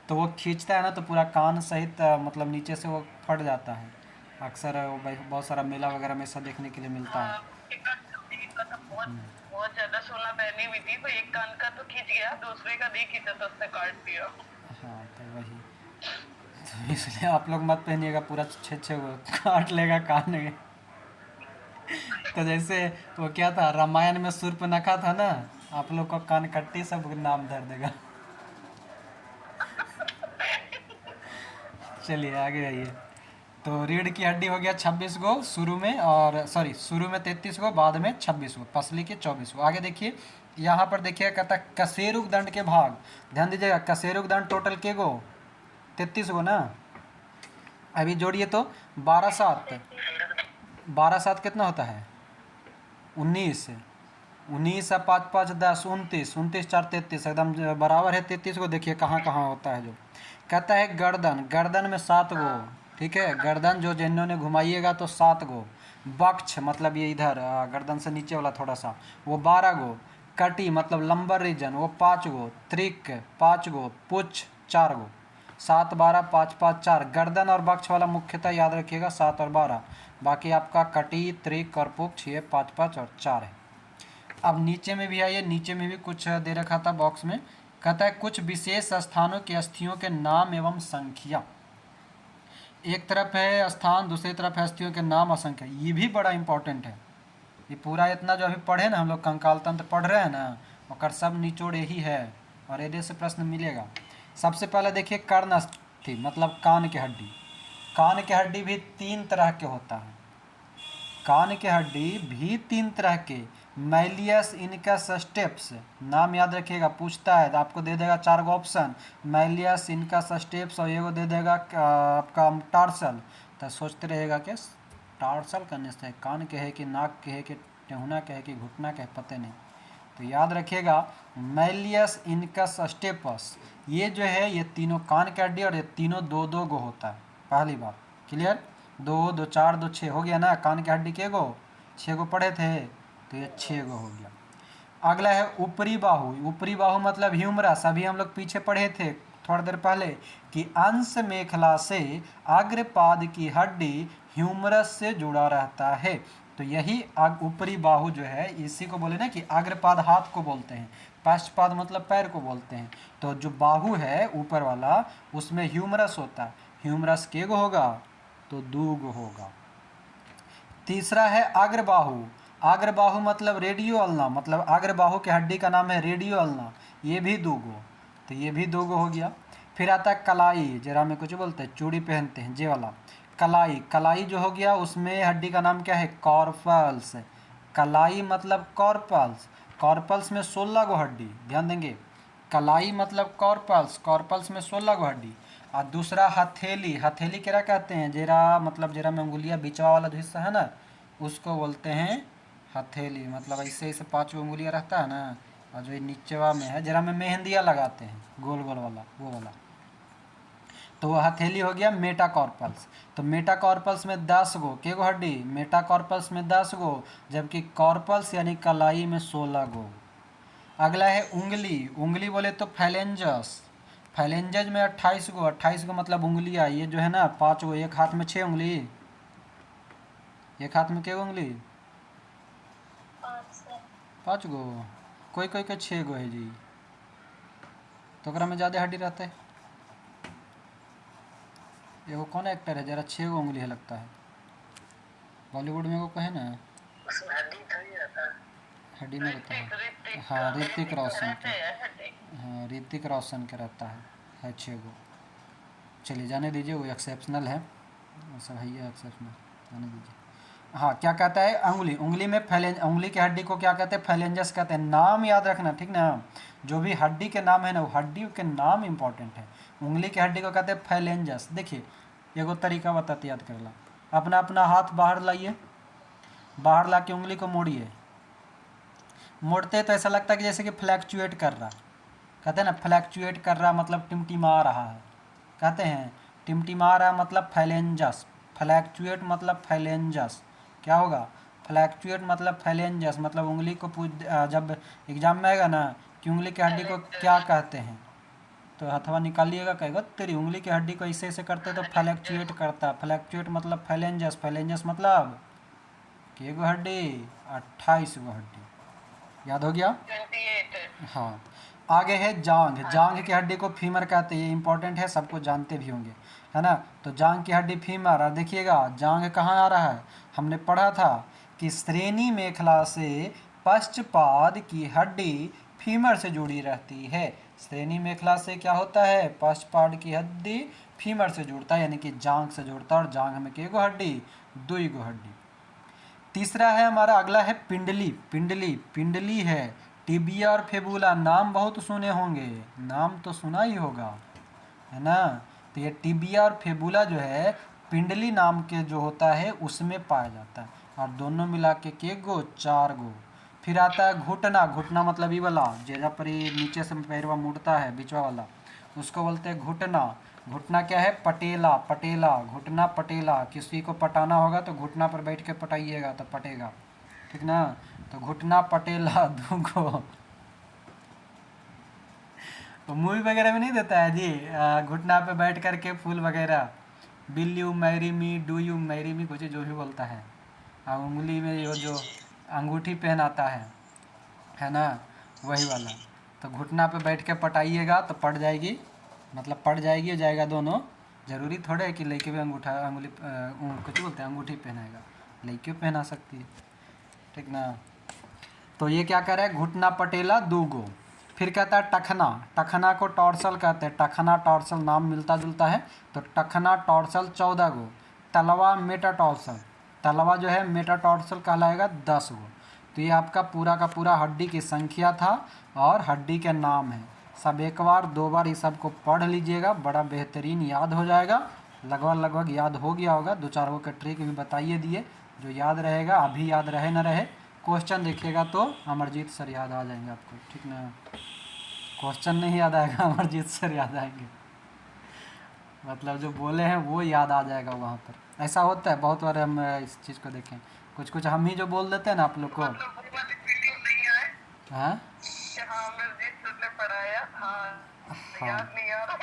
तो वो खींचता है ना तो पूरा कान सहित मतलब नीचे से वो फट जाता है। अक्सर बहुत सारा मेला वगैरह में ऐसा देखने के लिए मिलता है। एक का तो बहुत बहुत ज्यादा सोना पहनी हुई थी, तो एक कान का तो खींच गया, दूसरे का नहीं खींचा तो उसने काट दिया। हाँ, तो वही, तो इसलिए आप लोग मत पहनिएगा, पूरा 6 6 वो काट लेगा कान में। तो जैसे वो क्या था रामायण में सूर्पनखा था ना, आप लोग को कान कट्टी सब नाम धर देगा। चलिए आगे आइए। तो रीढ़ की हड्डी हो गया 26 गो शुरू में, और सॉरी शुरू में 33 गो, बाद में 26 गो, पसली के 24 गो। आगे देखिए, यहाँ पर देखिए कहता है कशेरुक दंड के भाग। ध्यान दीजिएगा, कशेरुक दंड टोटल के गो 33 गो ना। अभी जोड़िए तो 12 7, 12 7 कितना होता है 19, 19 और 5 5 10, 29, 29 4 33, एकदम बराबर है 33 को। देखिए कहाँ कहाँ होता है जो कहता है गर्दन, गर्दन में 7 गो, ठीक है, गर्दन जो जिन्होंने घुमाइएगा तो 7 गो। वक्ष मतलब ये इधर गर्दन से नीचे वाला थोड़ा सा, वो 12 गो। कटी मतलब लंबर रीजन, वो 5 गो। त्रिक 5 गो। पुच्छ 4 गो। 7 12 5 5 4। गर्दन और वक्ष वाला मुख्यतः याद रखिएगा 7 और 12, बाकी आपका कटी त्रिक और पुच्छ ये 5 5 और 4 है। अब नीचे में भी आइए, नीचे में भी कुछ दे रखा था बॉक्स में, कहता है कुछ विशेष स्थानों की अस्थियों के नाम एवं संख्या। एक तरफ है स्थान, दूसरी तरफ है अस्थियों के नाम और संख्या। ये भी बड़ा इंपॉर्टेंट है। ये पूरा इतना जो अभी पढ़े ना हम लोग कंकाल तंत्र पढ़ रहे हैं ना, और सब निचोड़ यही है, और यदि से प्रश्न मिलेगा। सबसे पहले देखिए कर्ण अस्थि मतलब कान की हड्डी। कान की हड्डी भी 3 तरह के होता है। कान की हड्डी भी 3 तरह के, मैलियस इनकस स्टेप्स, नाम याद रखिएगा, पूछता है तो आपको दे देगा 4 गो ऑप्शन, मैलियस इनकस स्टेप्स, और ये दे देगा आपका टार्सल। तो सोचते रहेगा कि टार्सल करने से कान के है कि नाक के है कि टेहुना के है कि घुटना के है, पता नहीं। तो याद रखिएगा मैलियस इनकस स्टेपस, ये जो है ये तीनों कान की हड्डी, और ये तीनों 2 2 गो होता है। पहली बात क्लियर, 2 2 4 2 6 हो गया ना। कान की हड्डी के गो 6 गो पढ़े थे, तो ये 6 गो हो गया। अगला है ऊपरी बाहु। ऊपरी बाहु मतलब ह्यूमरस, अभी हम लोग पीछे पढ़े थे थोड़ी देर पहले कि अंश मेखला से अग्रपाद की हड्डी ह्यूमरस से जुड़ा रहता है। तो यही ऊपरी बाहु जो है इसी को बोले ना कि अग्रपाद हाथ को बोलते हैं, पश्चपाद मतलब पैर को बोलते हैं। तो जो बाहु है ऊपर वाला उसमें ह्यूमरस होता है। ह्यूमरस के गो होगा तो 2 गो होगा। तीसरा है अग्रबाहु। अग्रबाहु मतलब रेडियो अल्ना, मतलब अग्रबाहु के हड्डी का नाम है रेडियो अल्ना, ये भी 2 गो, तो ये भी 2 गो हो गया। फिर आता है कलाई, जरा में कुछ बोलते हैं चूड़ी पहनते हैं जे वाला, कलाई। कलाई जो हो गया उसमें हड्डी का नाम क्या है कॉर्पल्स। कलाई मतलब कॉर्पल्स, कॉर्पल्स में 16 गो हड्डी, ध्यान देंगे। कलाई मतलब कॉर्पल्स, कॉर्पल्स में 16 गो हड्डी। और दूसरा हथेली, हथेली क्या कहते हैं, जेरा मतलब जेरा में उंगलियां बीचवा वाला जो हिस्सा है ना उसको बोलते हैं हथेली। मतलब ऐसे ऐसे 5 उंगलियां रहता है ना, और जो ये नीचेवा में है जरा में मेहंदिया लगाते हैं गोल गोल वाला वो वाला, तो वो हथेली हो गया मेटाकॉर्पल्स। तो मेटाकॉर्पल्स में 10 गो के गो हड्डी, मेटाकॉर्पल्स में 10 गो, जबकि कॉर्पल्स यानी कलाई में 16 गो। अगला है उंगली, उंगली बोले तो फैलेंजस, फैलेंजज में 28 गो, 28 गो मतलब उंगलियाँ, ये जो है ना 5 गो, एक हाथ में 6 उंगली, एक हाथ में क्या उंगली, 5 गो, कोई कोई के 6 गो है जी, तो ओकरा में ज़्यादा हड्डी रहता है। एगो कौन एक्टर है जरा 6 गो उंगली है लगता है, बॉलीवुड में वो कहे ना, उसमें हड्डी थोड़ी रहता है। हड्डी नहीं रहता है। ऋतिक हाँ ऋतिक रोशन रहते के, हैं हड्डी। हाँ ऋतिक रोशन के रहता है 6 गो। चलिए जाने दीजिए, वो एक्सेप्शनल है, वो सब है ही एक्सेप्शनल, जाने दीजिए। हाँ क्या कहता है, उंगली, उंगली में फैलेंज, उंगली की हड्डी को क्या कहते हैं, फैलेंजस कहते हैं। नाम याद रखना ठीक ना, जो भी हड्डी के नाम है ना वो हड्डी के नाम इंपॉर्टेंट है। उंगली की हड्डी को कहते हैं फैलेंजस। देखिए एगो तरीका बताते याद कर ला, अपना अपना हाथ बाहर लाइए, बाहर ला के उंगली को मोड़िए, मोड़ते तो ऐसा लगता है कि जैसे कि फ्लैक्चुएट कर रहा, कहते हैं ना फ्लैक्चुएट कर रहा मतलब टिमटिमा रहा है, कहते हैं टिमटिमा रहा मतलब फैलेंजस, फ्लैक्चुएट मतलब फैलेंजस, क्या होगा, फ्लैक्चुएट मतलब फैलेंजस, मतलब उंगली को जब एग्जाम में आएगा ना कि उंगली की हड्डी को क्या कहते हैं, तो हथवा निकालिएगा, कहेगा तेरी उंगली की हड्डी को ऐसे ऐसे करते तो फ्लैक्चुएट करता है, फ्लैक्चुएट मतलब फैलेंजस, फैलेंजस मतलब के गो हड्डी, 28 गो हड्डी, याद हो गया। 28। हाँ आगे है जांघ, जांघ की हड्डी को फीमर कहते हैं, ये इंपॉर्टेंट है, सबको जानते भी होंगे, है ना। तो जांघ की हड्डी फीमर, और देखिएगा जांघ कहाँ आ रहा है, हमने पढ़ा था कि श्रेणी मेखला से पश्चपाद की हड्डी फीमर से जुड़ी रहती है। श्रेणी मेखला से क्या होता है, पश्चपाद की हड्डी फीमर से जुड़ता है, यानी कि जांघ से जुड़ता है, और जांघ में के गो हड्डी, 2 गो हड्डी। तीसरा है हमारा, अगला है पिंडली, पिंडली, पिंडली है टिबिया और फेबुला, नाम बहुत सुने होंगे, नाम तो सुना ही होगा, है ना। तो ये टिबिया और फेबुला जो है पिंडली नाम के जो होता है उसमें पाया जाता है, और दोनों मिला के गो, 4 गो। फिर आता है घुटना, घुटना मतलब ये वाला जहाँ पर ये नीचे से पैरवा मुड़ता है बीचवा वाला, उसको बोलते हैं घुटना। घुटना क्या है, पटेला, पटेला, घुटना पटेला, किसी को पटाना होगा तो घुटना पर बैठ के पटाइएगा तो पटेगा, ठीक ना। तो घुटना पटेला 2 गो। तो मूवी वगैरह में नहीं देता है जी, घुटना पे बैठ करके फूल वगैरह, will you marry me, do you marry me, कुछ जो भी बोलता है, और उंगली में ये जो अंगूठी पहनाता है ना, वही वाला। तो घुटना पे बैठ के पटाइएगा तो पड़ जाएगी, मतलब पड़ जाएगी, जाएगा दोनों। ज़रूरी थोड़े है कि लड़के भी अंगूठा अंगुली कुछ बोलते हैं अंगूठी पहनाएगा, लड़के पहना सकती है, ठीक ना। तो ये क्या कह रहा है, घुटना पटेला 2 गो। फिर कहता है टखना, टखना को टॉर्सल कहते हैं, टखना टॉर्सल नाम मिलता जुलता है, तो टखना टॉर्सल 14 गो। तलवा मेटाटॉर्सल, तलवा जो है मेटाटॉर्सल कहलाएगा 10 गो। तो ये आपका पूरा का पूरा हड्डी की संख्या था और हड्डी के नाम है। सब एक बार 2 बार ये सब को पढ़ लीजिएगा, बड़ा बेहतरीन याद हो जाएगा, लगभग लगभग याद हो गया होगा। 2-4 गो के ट्रिक भी बताइए दिए, जो याद रहेगा, अभी याद रहे न रहे, क्वेश्चन देखिएगा तो अमरजीत सर याद आ जाएंगे आपको, ठीक ना। क्वेश्चन नहीं याद आएगा, अमरजीत सर याद आएंगे, मतलब जो बोले हैं वो याद आ जाएगा वहाँ पर। ऐसा होता है बहुत बार, हम इस चीज़ को देखें, कुछ कुछ हम ही जो बोल देते हैं ना आप लोग को। मतलब वो वाली वीडियो नहीं आए हाँ कि हाँ अमरजीत सर ने पढ़ाया, हाँ हाँ याद नहीं आ रहा।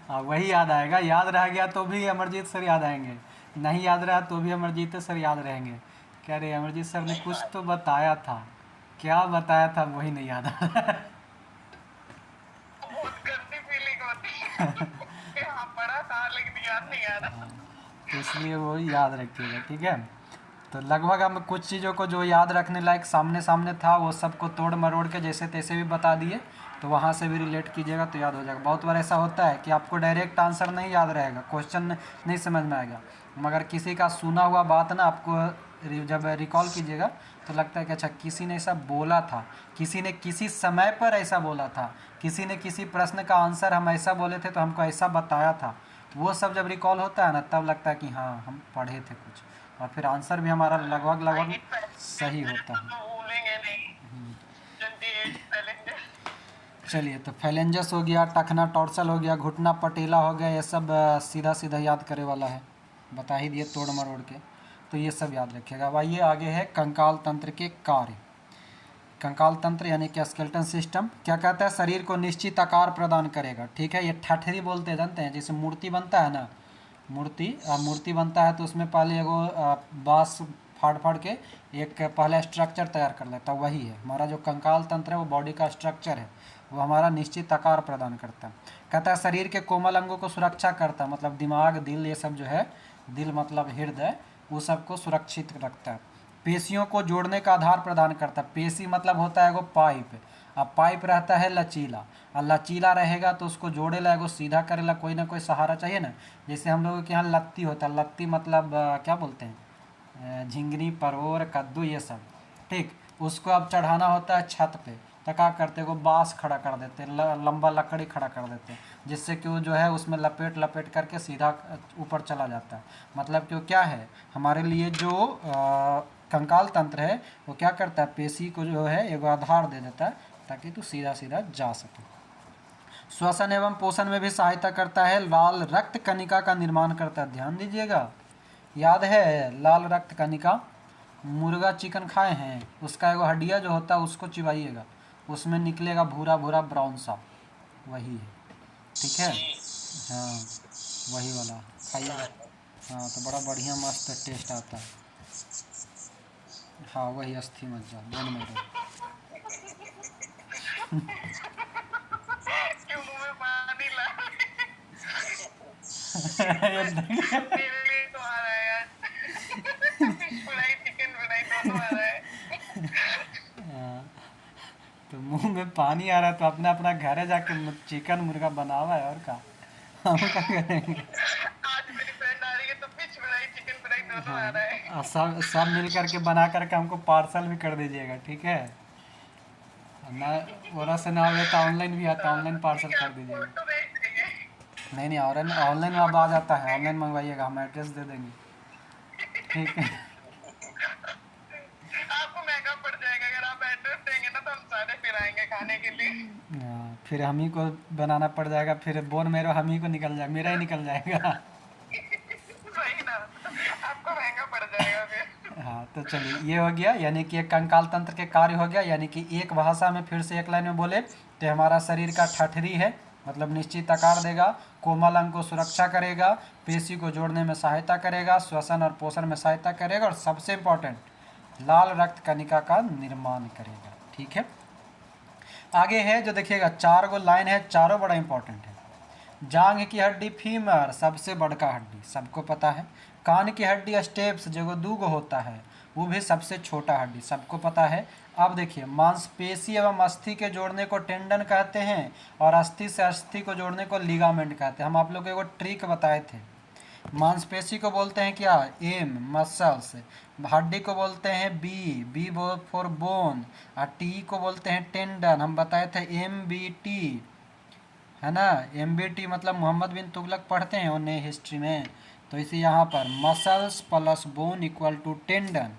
हाँ वही याद आएगा, याद रह गया तो भी अमरजीत सर याद आएंगे, नहीं याद रहा तो भी अमरजीत सर याद रहेंगे। कह रहे अमरजीत सर ने कुछ तो बताया था, क्या बताया था वही नहीं याद आ रहा है। बहुत गंदी फीलिंग होती है कि हाँ पढ़ा था लेकिन याद नहीं आ रहा। तो इसलिए वो याद रखिएगा, ठीक है। तो लगभग हम कुछ चीज़ों को जो याद रखने लायक सामने सामने था वो सबको तोड़ मरोड़ के जैसे तैसे भी बता दिए, तो वहाँ से भी रिलेट कीजिएगा तो याद हो जाएगा। बहुत बार ऐसा होता है कि आपको डायरेक्ट आंसर नहीं याद रहेगा, क्वेश्चन नहीं समझ में आएगा, मगर किसी का सुना हुआ बात ना आपको जब रिकॉल कीजिएगा तो लगता है कि अच्छा किसी ने ऐसा बोला था, किसी ने किसी समय पर ऐसा बोला था, किसी ने किसी प्रश्न का आंसर हम ऐसा बोले थे तो हमको ऐसा बताया था। वो सब जब रिकॉल होता है ना तब लगता है कि हाँ हम पढ़े थे कुछ, और फिर आंसर भी हमारा लगभग लगभग सही होता है। तो भूलेंगे नहीं। चलिए, तो फेलेंजस हो गया, टखना टॉर्सल हो गया, घुटना पटेला हो गया, ये सब सीधा सीधा याद करे वाला है, बता ही दिए तोड़ मरोड़ के। तो ये सब याद रखिएगा। अब आइए आगे है कंकाल तंत्र के कार्य। कंकाल तंत्र यानी कि स्केलेटन सिस्टम क्या कहता है? शरीर को निश्चित आकार प्रदान करेगा। ठीक है, ये ठठरी बोलते हैं, जानते हैं? जैसे मूर्ति बनता है ना, मूर्ति बनता है तो उसमें पहले एगो बाँस फाड़ फाड़ के एक पहले स्ट्रक्चर तैयार कर लेता है, वही है हमारा जो कंकाल तंत्र है, वो बॉडी का स्ट्रक्चर है, वो हमारा निश्चित आकार प्रदान करता है। कहता है शरीर के कोमल अंगों को सुरक्षा करता है, मतलब दिमाग, दिल, ये सब जो है, दिल मतलब हृदय, वो सबको सुरक्षित रखता है। पेशियों को जोड़ने का आधार प्रदान करता है। पेशी मतलब होता है एगो पाइप। अब पाइप रहता है लचीला, और लचीला रहेगा तो उसको जोड़ेला, एगो सीधा करेला कोई ना कोई सहारा चाहिए ना। जैसे हम लोगों के यहाँ लत्ती होता है, लत्ती मतलब क्या बोलते हैं, झिंगनी, परवोर, कद्दू, ये सब। ठीक, उसको अब चढ़ाना होता है छत पे, तो क्या करते हैं, वो बाँस खड़ा कर देते हैं, लंबा लकड़ी खड़ा कर देते हैं, जिससे कि वो जो है उसमें लपेट लपेट करके सीधा ऊपर चला जाता है। मतलब कि वो क्या है, हमारे लिए जो कंकाल तंत्र है, वो क्या करता है, पेशी को जो है एगो आधार दे देता है, ताकि तू सीधा सीधा जा सके। श्वसन एवं पोषण में भी सहायता करता है। लाल रक्त कणिका का निर्माण करता है। ध्यान दीजिएगा, याद है लाल रक्त कणिका? मुर्गा चिकन खाए हैं, उसका एगो हड्डिया जो होता है उसको चिबाइएगा, उसमें निकलेगा भूरा भूरा ब्राउन सा, वही है। ठीक है, हाँ वही वाला खाइएगा। हाँ, तो बड़ा बढ़िया मस्त टेस्ट आता है। हाँ वही अस्थि मज्जा, बोन में क्यों मुंह में पानी ला? मेरे लिए तो आ रहा है यार। फिश फ्राई, चिकन फ्राई दोनों आ रहा है। तो मुंह में पानी आ रहा है तो अपना अपना घर जाके चिकन मुर्गा बनावा है, और का हम क्या करेंगे। आज मेरी फ्रेंड आ रही है तो फिश फ्राई, चिकन फ्राई दोनों आ रहा है। और सब सब मिल करके बना करके हमको पार्सल भी कर दीजिएगा, ठीक है ना? ओरा से ना हो तो ऑनलाइन भी आता, ऑनलाइन पार्सल ठीक है, कर आपको दीजिएगा। फोटो भेज देंगे। नहीं नहीं, ऑनलाइन ऑनलाइन अब आ जाता है, ऑनलाइन मंगवाइएगा, हम एड्रेस दे देंगे। ठीक है। आपको महंगा पड़ जाएगा, अगर आप एड्रेस देंगे ना तो हम सारे फिर आएंगे खाने के लिए। हाँ, फिर हम ही को बनाना पड़ जाएगा, फिर बोन मेरो हम ही को निकल जाएगा, मेरा ही निकल जाएगा। वही ना, आपको महंगा पड़ जाएगा फिर। हाँ, तो चलिए ये हो गया, यानी कि एक कंकाल तंत्र के कार्य हो गया, यानी कि एक भाषा में फिर से एक लाइन में बोले तो हमारा शरीर का ठठरी है, मतलब निश्चित आकार देगा, कोमल अंग को सुरक्षा करेगा, पेशी को जोड़ने में सहायता करेगा, श्वसन और पोषण में सहायता करेगा, और सबसे इम्पोर्टेंट लाल रक्त कणिका का निर्माण करेगा। ठीक है, आगे है जो देखिएगा, 4 गो लाइन है, चारों बड़ा इंपॉर्टेंट है। जांघ की हड्डी फीमर, सबसे बड़का हड्डी, सबको पता है। कान की हड्डी स्टेप्स, जो 2 गो होता है, वो भी सबसे छोटा हड्डी, सबको पता है। अब देखिए, मांसपेशी एवं अस्थि के जोड़ने को टेंडन कहते हैं, और अस्थि से अस्थि को जोड़ने को लिगामेंट कहते हैं। हम आप लोग को एगो ट्रिक बताए थे। मांसपेशी को बोलते हैं क्या? M, muscles. हड्डी को बोलते हैं बी, बी फॉर बोन, और टी को बोलते हैं टेंडन। हम बताए थे MBT, है ना? MBT मतलब मोहम्मद बिन तुगलक पढ़ते हैं उन्हें हिस्ट्री में, तो इसे यहाँ पर muscles plus bone equal to tendon.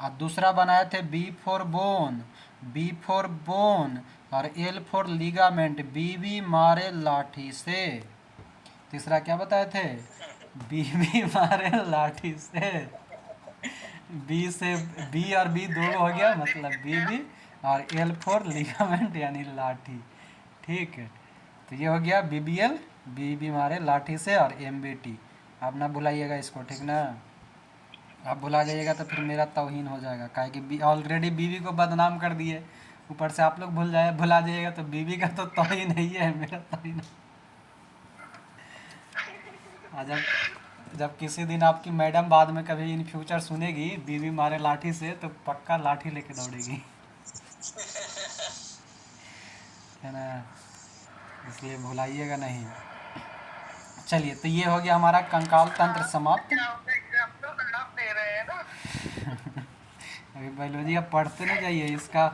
और दूसरा बनाए थे B for bone, B for bone, और एल फॉर लिगामेंट, बीबी मारे लाठी से। तीसरा क्या बताए थे? बीबी मारे लाठी से। बी से बी और बी 2 हो गया, मतलब बीबी, और एल फॉर लिगामेंट यानी लाठी। ठीक है, तो ये हो गया BBL, बीबी मारे लाठी से, और MBT। आप ना भुलाइएगा इसको, ठीक ना? आप भुला जाइएगा तो फिर मेरा तौहीन हो जाएगा, काहे कि ऑलरेडी बीवी को बदनाम कर दिए, ऊपर से आप लोग भुला जाइएगा तो बीवी का तो तौहीन नहीं है, मेरा तौहीन। और जब किसी दिन आपकी मैडम बाद में कभी इन फ्यूचर सुनेगी बीवी मारे लाठी से, तो पक्का लाठी लेके दौड़ेगी, है ना? इसलिए भुलाइएगा नहीं। चलिए, तो ये हो गया हमारा कंकाल तंत्र समाप्त। एग्जाम तो खराब दे रहे हैं ना। अभी बायोलॉजी आप पढ़ते नहीं जाइए, इसका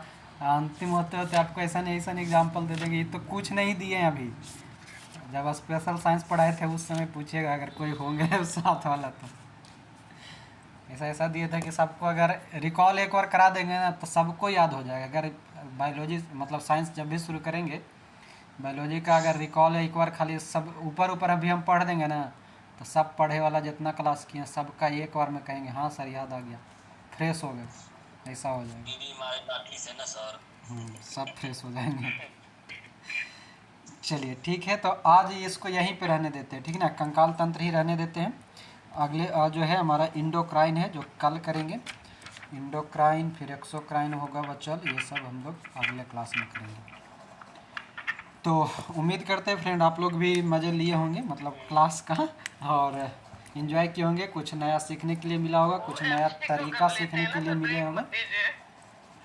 अंतिम होते होते आपको ऐसा एग्जाम्पल दे देंगे, ये तो कुछ नहीं दिए हैं अभी। जब स्पेशल साइंस पढ़ाए थे उस समय पूछिएगा, अगर कोई होंगे साथ वाला, तो ऐसा ऐसा दिए थे कि सबको अगर रिकॉल एक और करा देंगे ना तो सबको याद हो जाएगा। अगर बायोलॉजी मतलब साइंस जब भी शुरू करेंगे बायोलॉजी का अगर रिकॉल है, एक बार खाली सब ऊपर ऊपर अभी हम पढ़ देंगे ना, तो सब पढ़े वाला जितना क्लास किए हैं सबका एक बार में कहेंगे हाँ सर याद आ गया, फ्रेश हो गए, ऐसा हो जाएगा। दीदी हमारे लाठी से ना सर। सब फ्रेश हो जाएंगे। चलिए ठीक है, तो आज इसको यहीं पे रहने देते हैं, ठीक है ना, कंकाल तंत्र ही रहने देते हैं। अगले जो है हमारा इंडोक्राइन है जो कल करेंगे, इंडोक्राइन फिर एक्सोक्राइन होगा बच्चों, ये सब हम लोग अगले क्लास में करेंगे। तो उम्मीद करते हैं फ्रेंड आप लोग भी मज़े लिए होंगे, मतलब क्लास का, और इन्जॉय किए होंगे, कुछ नया सीखने के लिए मिला होगा, कुछ नया तरीका सीखने के लिए मिले होगा,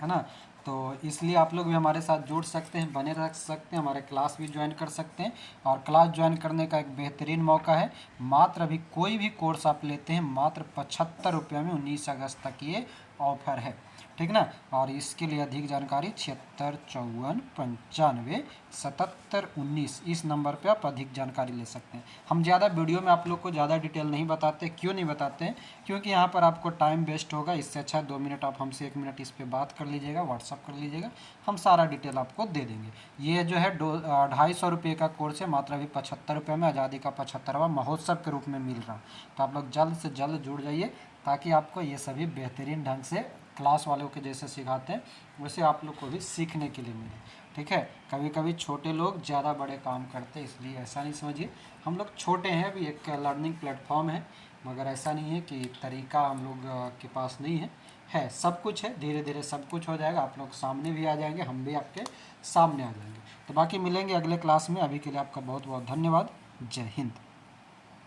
है ना। तो इसलिए आप लोग भी हमारे साथ जुड़ सकते हैं, बने रह सकते हैं, हमारे क्लास भी ज्वाइन कर सकते हैं। और क्लास ज्वाइन करने का एक बेहतरीन मौका है, मात्र अभी कोई भी कोर्स आप लेते हैं मात्र 75 रुपये में 19 अगस्त तक ये ऑफर है, ठीक ना। और इसके लिए अधिक जानकारी 7654957719 इस नंबर पे आप अधिक जानकारी ले सकते हैं। हम ज़्यादा वीडियो में आप लोग को ज़्यादा डिटेल नहीं बताते, क्यों नहीं बताते हैं, क्योंकि यहाँ पर आपको टाइम वेस्ट होगा, इससे अच्छा 2 मिनट आप हमसे 1 मिनट इस पर बात कर लीजिएगा, व्हाट्सअप कर लीजिएगा, हम सारा डिटेल आपको दे देंगे। ये जो है 250 रुपये का कोर्स है, मात्र अभी 75 रुपये में आज़ादी का 75वां महोत्सव के रूप में मिल रहा। तो आप लोग जल्द से जल्द जुड़ जाइए, ताकि आपको ये सभी बेहतरीन ढंग से क्लास वालों के जैसे सिखाते हैं वैसे आप लोग को भी सीखने के लिए मिले, ठीक है। कभी कभी छोटे लोग ज़्यादा बड़े काम करते हैं, इसलिए ऐसा नहीं समझिए, हम लोग छोटे हैं, अभी एक लर्निंग प्लेटफॉर्म है, मगर ऐसा नहीं है कि तरीका हम लोग के पास नहीं है सब कुछ है, धीरे धीरे सब कुछ हो जाएगा, आप लोग सामने भी आ जाएंगे, हम भी आपके सामने आ जाएंगे। तो बाकी मिलेंगे अगले क्लास में, अभी के लिए आपका बहुत बहुत धन्यवाद। जय हिंद।